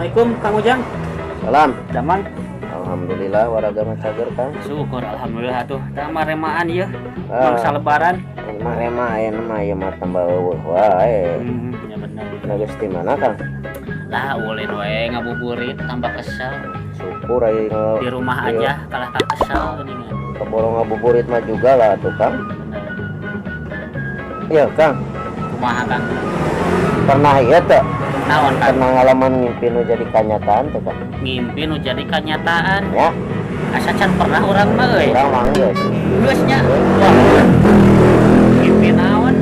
Assalamualaikum Kang Ujang. Salam. Damang. Alhamdulillah warga macager Kang. Syukur alhamdulillah tuh. Tah remaan ieu. Ah. Mangsa lebaran. Mah aya mah ieu mah tambah eueuh wae. Ya bener. Geus di mana Kang? Lah ulin we ngabuburit tambah kesel. Syukur aya Di rumah aja kalah tak kesel geuningan. keborong ngabuburit mah juga lah tuh Kang. Bener. Iya Kang. Kumaha Kang? Pernah ieu teh? Naon Kang? Pernah ngalaman ngimpi nu jadi kenyataan tuh Kang? Ngimpi nu jadi kenyataan. Ya, Asa can pernah urang mah euy. urang mah geus. Geus nya. Wah. Ngimpi naon?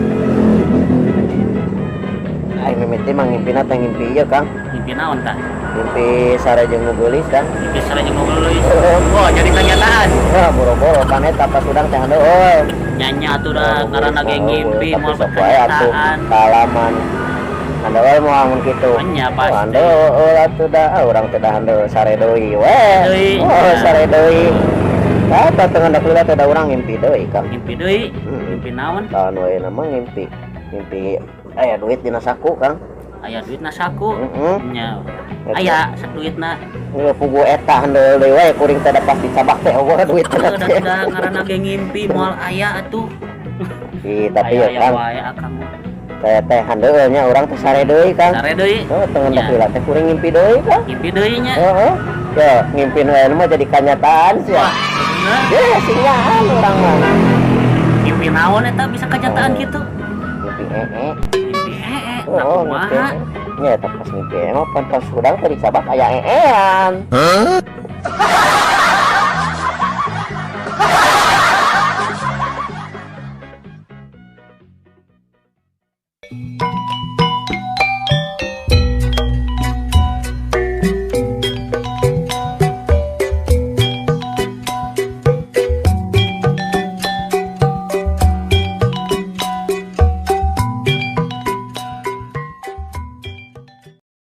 Ai mimiti mah ngimpina teh ngimpi ieu Kang. Ngimpi naon tah? Ngimpi sarejeung nu geulis Kang. Ngimpi sareng ngobrol. Wah, jadi kenyataan. Wah, boro-boro kan eta pas udang teh handeuh euy. Nyanyi atuh da karena ge ngimpi Tapi moal sok wae atuh kenyataan. kalaman. Anda wae mau amun kitu. Nya pasti. Handeuh atuh da urang teh da handeuh sare deui we. Deui. Oh, sare deui. Eta teh ngandak lila teh da urang ngimpi deui Kang. Ngimpi deui. Ngimpi naon? Tahan wae nama ngimpi. Ngimpi aya duit dina saku Kang. Aya duitna saku. Heeh. Nya. Aya sak duitna. Nggak pugu eta handeuh deui we kuring teh da pasti cabak teh eueuh duit teh. Udah ngaranna ge ngimpi moal aya atuh. Tapi ya aya Kang, wae akang. saya teh handeuh nya urang teh sare deui Kang. Sare deui. Oh, teu ngandak Nya. lila teh kuring ngimpi deui Kang. Ngimpi deui nya. Heeh. Ya, ngimpin wae mah jadi kenyataan sih. Wah, bener. Ya, sinyaan urang mah. Ngimpi naon eta bisa kenyataan gitu? Ngimpi ee. Ngimpi nah Oh, kumaha? ngimpi. Ya, pas ngimpi mah pan pas urang teh dicabak aya eean.